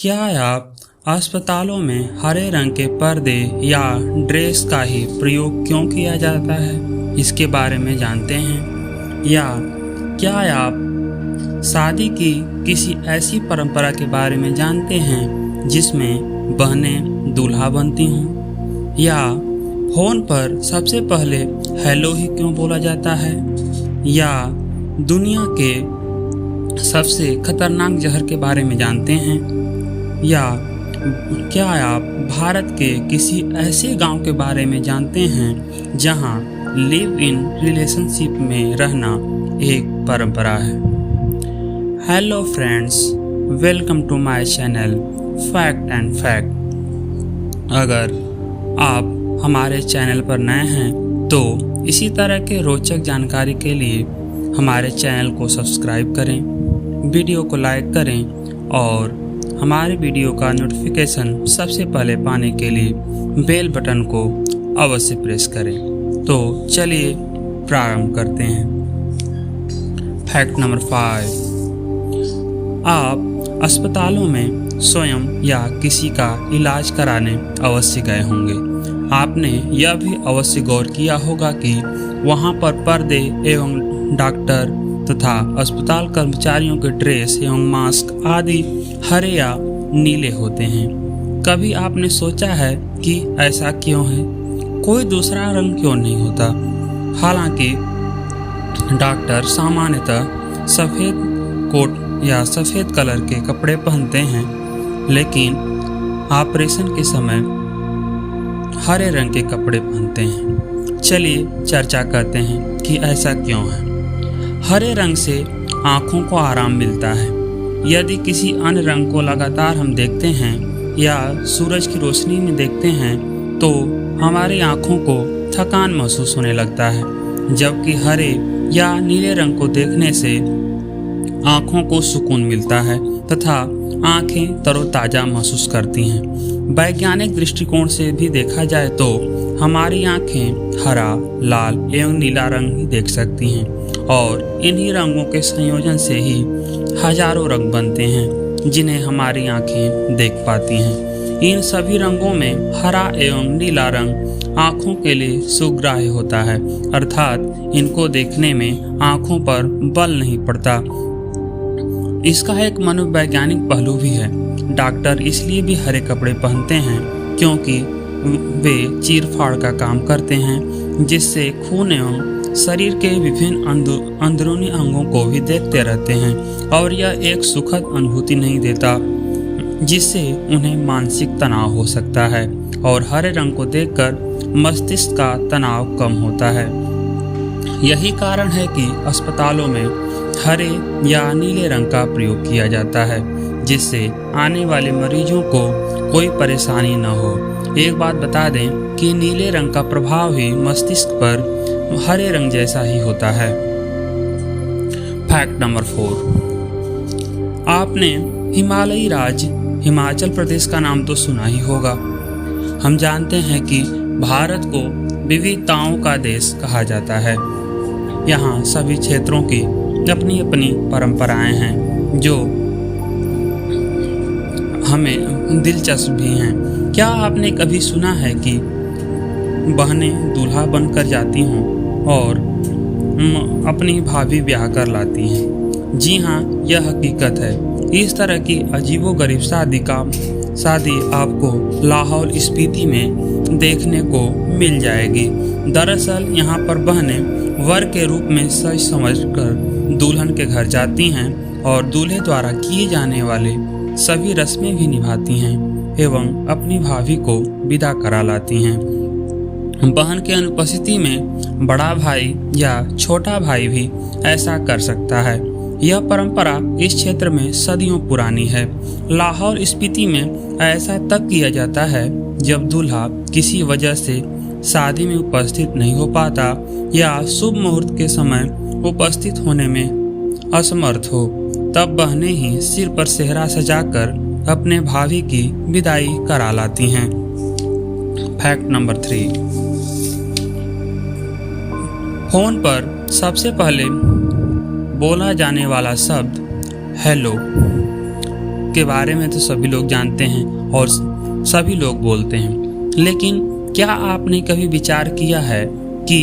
क्या आप अस्पतालों में हरे रंग के पर्दे या ड्रेस का ही प्रयोग क्यों किया जाता है, इसके बारे में जानते हैं? या क्या आप शादी की किसी ऐसी परंपरा के बारे में जानते हैं जिसमें बहनें दूल्हा बनती हों? या फोन पर सबसे पहले हेलो ही क्यों बोला जाता है? या दुनिया के सबसे खतरनाक जहर के बारे में जानते हैं? या क्या आप भारत के किसी ऐसे गांव के बारे में जानते हैं जहां लिव इन रिलेशनशिप में रहना एक परंपरा है? Hello friends, welcome to my channel fact and fact. अगर आप हमारे चैनल पर नए हैं तो इसी तरह के रोचक जानकारी के लिए हमारे चैनल को सब्सक्राइब करें, वीडियो को लाइक करें और हमारे वीडियो का नोटिफिकेशन सबसे पहले पाने के लिए बेल बटन को अवश्य प्रेस करें। तो चलिए प्रारंभ करते हैं। Fact number 5। आप अस्पतालों में स्वयं या किसी का इलाज कराने अवश्य गए होंगे। आपने यह भी अवश्य गौर किया होगा कि वहां पर पर्दे एवं डॉक्टर तथा अस्पताल कर्मचारियों के ड्रेस एवं मास्क आदि हरे या नीले होते हैं। कभी आपने सोचा है कि ऐसा क्यों है? कोई दूसरा रंग क्यों नहीं होता? हालांकि डॉक्टर सामान्यतः सफ़ेद कोट या सफ़ेद कलर के कपड़े पहनते हैं, लेकिन ऑपरेशन के समय हरे रंग के कपड़े पहनते हैं। चलिए चर्चा करते हैं कि ऐसा क्यों है। हरे रंग से आँखों को आराम मिलता है। यदि किसी अन्य रंग को लगातार हम देखते हैं या सूरज की रोशनी में देखते हैं तो हमारी आँखों को थकान महसूस होने लगता है, जबकि हरे या नीले रंग को देखने से आँखों को सुकून मिलता है तथा आँखें तरोताज़ा महसूस करती हैं। वैज्ञानिक दृष्टिकोण से भी देखा जाए तो हमारी आँखें हरा, लाल एवं नीला रंग ही देख सकती हैं और इन्हीं रंगों के संयोजन से ही हजारों रंग बनते हैं जिन्हें हमारी आँखें देख पाती हैं। इन सभी रंगों में हरा एवं नीला रंग आँखों के लिए सुग्राह्य होता है, अर्थात इनको देखने में आँखों पर बल नहीं पड़ता। इसका एक मनोवैज्ञानिक पहलू भी है। डॉक्टर इसलिए भी हरे कपड़े पहनते हैं क्योंकि वे चीर-फाड़ का काम करते हैं, जिससे खून एवं शरीर के विभिन्न अंदरूनी अंगों को भी देखते रहते हैं और यह एक सुखद अनुभूति नहीं देता, जिससे उन्हें मानसिक तनाव हो सकता है और हरे रंग को देखकर मस्तिष्क का तनाव कम होता है। यही कारण है कि अस्पतालों में हरे या नीले रंग का प्रयोग किया जाता है, जिससे आने वाले मरीजों को कोई परेशानी न हो। एक बात बता दें कि नीले रंग का प्रभाव ही मस्तिष्क पर हरे रंग जैसा ही होता है। Fact number 4। आपने हिमालयी राज्य हिमाचल प्रदेश का नाम तो सुना ही होगा। हम जानते हैं कि भारत को विविधताओं का देश कहा जाता है। यहाँ सभी क्षेत्रों की अपनी अपनी परंपराएं हैं जो हमें दिलचस्प भी हैं। क्या आपने कभी सुना है कि बहनें दूल्हा बनकर जाती हों और अपनी भाभी ब्याह कर लाती हैं? जी हाँ, यह हकीकत है। इस तरह की अजीबोगरीब शादी आपको लाहौल स्पीति में देखने को मिल जाएगी। दरअसल यहाँ पर बहनें वर के रूप में सज समझ कर दुल्हन के घर जाती हैं और दूल्हे द्वारा किए जाने वाले सभी रस्में भी निभाती हैं एवं अपनी भाभी को विदा करा लाती हैं। बहन के अनुपस्थिति में बड़ा भाई या छोटा भाई भी ऐसा कर सकता है। यह परंपरा इस क्षेत्र में सदियों पुरानी है। लाहौल स्पीति में ऐसा तक किया जाता है जब दूल्हा किसी वजह से शादी में उपस्थित नहीं हो पाता या शुभ मुहूर्त के समय उपस्थित होने में असमर्थ हो, तब बहनें ही सिर पर सेहरा सजाकर अपने भाभी की विदाई करा लाती हैं। Fact number 3। फोन पर सबसे पहले बोला जाने वाला शब्द हेलो। के बारे में तो सभी लोग जानते हैं और सभी लोग बोलते हैं, लेकिन क्या आपने कभी विचार किया है कि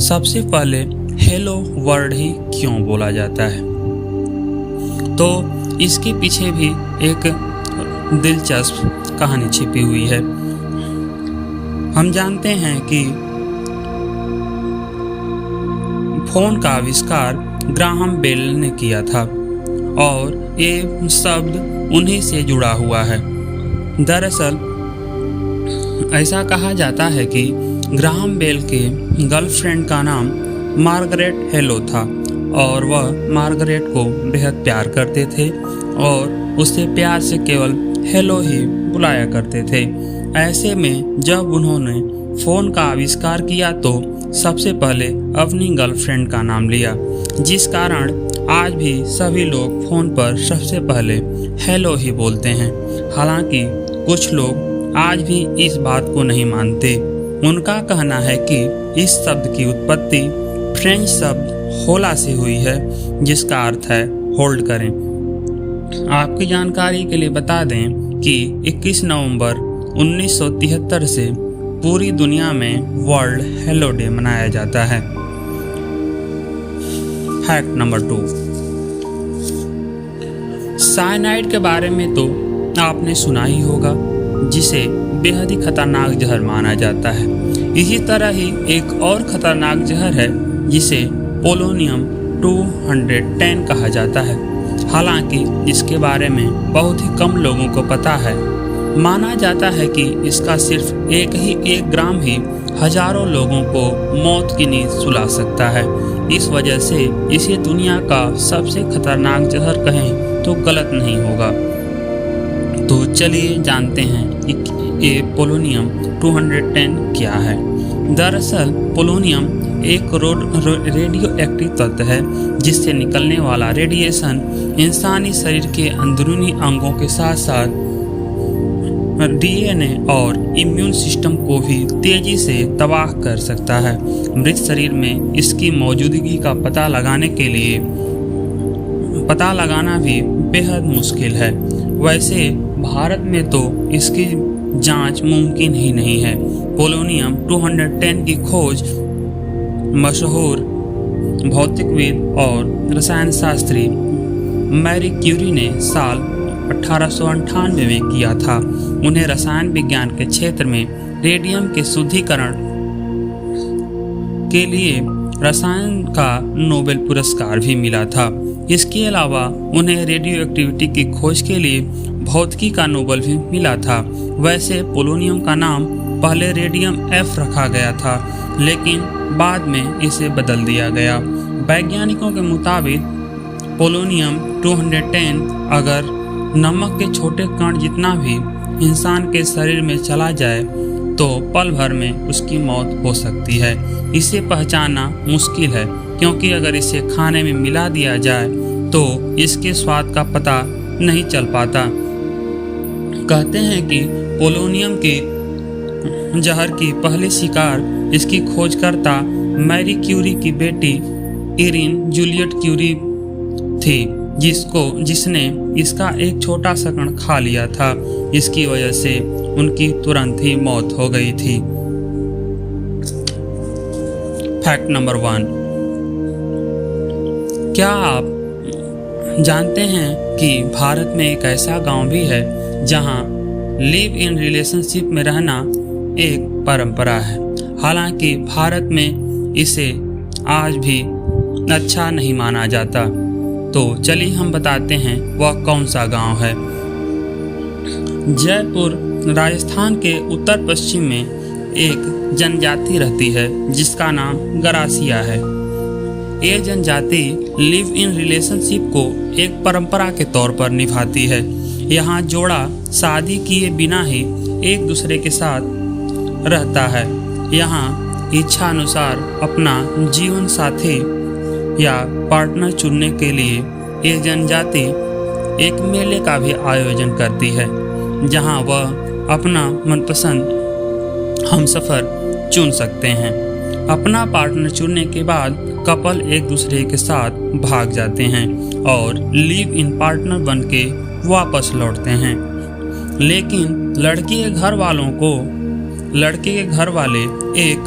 सबसे पहले हेलो वर्ड ही क्यों बोला जाता है? तो इसके पीछे भी एक दिलचस्प कहानी छिपी हुई है। हम जानते हैं कि फोन का आविष्कार ग्राहम बेल ने किया था और ये शब्द उन्हीं से जुड़ा हुआ है। दरअसल ऐसा कहा जाता है कि ग्राहम बेल के गर्लफ्रेंड का नाम मार्गरेट हेलो था और वह मार्गरेट को बेहद प्यार करते थे और उससे प्यार से केवल हेलो ही बुलाया करते थे। ऐसे में जब उन्होंने फ़ोन का आविष्कार किया तो सबसे पहले अपनी गर्लफ्रेंड का नाम लिया, जिस कारण आज भी सभी लोग फ़ोन पर सबसे पहले हेलो ही बोलते हैं। हालांकि कुछ लोग आज भी इस बात को नहीं मानते। उनका कहना है कि इस शब्द की उत्पत्ति फ्रेंच शब्द होला से हुई है, जिसका अर्थ है होल्ड करें। आपकी जानकारी के लिए बता दें कि 21 नवंबर 1973 से पूरी दुनिया में वर्ल्ड हेलो डे मनाया जाता है। फैक्ट नंबर 2, साइनाइड के बारे में तो आपने सुना ही होगा, जिसे बेहद ही खतरनाक जहर माना जाता है। इसी तरह ही एक और खतरनाक जहर है जिसे पोलोनियम 210 कहा जाता है। हालांकि इसके बारे में बहुत ही कम लोगों को पता है। माना जाता है कि इसका सिर्फ एक ग्राम ही हजारों लोगों को मौत की नींद सुला सकता है। इस वजह से इसे दुनिया का सबसे खतरनाक जहर कहें तो गलत नहीं होगा। तो चलिए जानते हैं ये पोलोनियम 210 क्या है। दरअसल पोलोनियम एक रेडियो एक्टिव तत्व है, जिससे निकलने वाला रेडिएशन इंसानी शरीर के अंदरूनी अंगों के साथ साथ डीएनए और इम्यून सिस्टम को भी तेजी से तबाह कर सकता है। मृत शरीर में इसकी मौजूदगी का पता लगाना भी बेहद मुश्किल है। वैसे भारत में तो इसकी जांच मुमकिन ही नहीं है। पोलोनियम 210 की खोज मशहूर भौतिकविद और रसायन शास्त्री मैरी क्यूरी ने साल 1898 में किया था। उन्हें रसायन विज्ञान के क्षेत्र में रेडियम के शुद्धिकरण के लिए रसायन का नोबेल पुरस्कार भी मिला था। इसके अलावा उन्हें रेडियो एक्टिविटी की खोज के लिए भौतिकी का नोबेल भी मिला था। वैसे पोलोनियम का नाम पहले रेडियम F रखा गया था, लेकिन बाद में इसे बदल दिया गया। वैज्ञानिकों के मुताबिक पोलोनियम 210 अगर नमक के छोटे कण जितना भी इंसान के शरीर में चला जाए तो पल भर में उसकी मौत हो सकती है। इसे पहचानना मुश्किल है, क्योंकि अगर इसे खाने में मिला दिया जाए तो इसके स्वाद का पता नहीं चल पाता। कहते हैं कि पोलोनियम के जहर की पहली शिकार इसकी खोजकर्ता मैरी क्यूरी की बेटी इरिन जूलियट क्यूरी थी, जिसने इसका एक छोटा सा कण खा लिया था। इसकी वजह से उनकी तुरंत ही मौत हो गई थी। फैक्ट नंबर 1, क्या आप जानते हैं कि भारत में एक ऐसा गांव भी है जहां लिव इन रिलेशनशिप में रहना एक परंपरा है। हालांकि भारत में इसे आज भी अच्छा नहीं माना जाता। तो चलिए हम बताते हैं वह कौन सा गांव है। जयपुर राजस्थान के उत्तर पश्चिम में एक जनजाति रहती है जिसका नाम गरासिया है। ये जनजाति लिव इन रिलेशनशिप को एक परंपरा के तौर पर निभाती है। यहाँ जोड़ा शादी किए बिना ही एक दूसरे के साथ रहता है। यहाँ इच्छा अनुसार अपना जीवन साथी या पार्टनर चुनने के लिए ये जनजाति एक मेले का भी आयोजन करती है, जहां वह अपना मनपसंद हमसफर चुन सकते हैं। अपना पार्टनर चुनने के बाद कपल एक दूसरे के साथ भाग जाते हैं और लिव इन पार्टनर बन के वापस लौटते हैं। लेकिन लड़की के घर वाले एक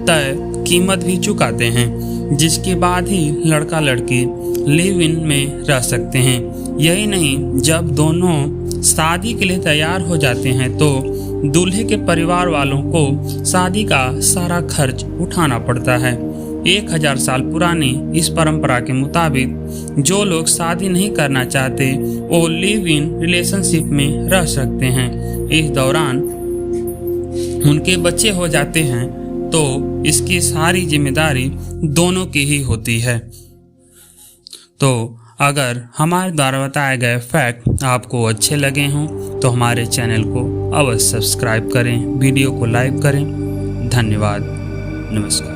तय कीमत भी चुकाते हैं, जिसके बाद ही लड़का लड़की लिव इन में रह सकते हैं। यही नहीं, जब दोनों शादी के लिए तैयार हो जाते हैं तो दूल्हे के परिवार वालों को शादी का सारा खर्च उठाना पड़ता है। 1000 साल पुरानी इस परंपरा के मुताबिक जो लोग शादी नहीं करना चाहते वो लिव इन रिलेशनशिप में रह सकते हैं। इस दौरान उनके बच्चे हो जाते हैं तो इसकी सारी जिम्मेदारी दोनों की ही होती है। तो अगर हमारे द्वारा बताए गए फैक्ट आपको अच्छे लगे हों तो हमारे चैनल को अवश्य सब्सक्राइब करें, वीडियो को लाइक करें। धन्यवाद, नमस्कार।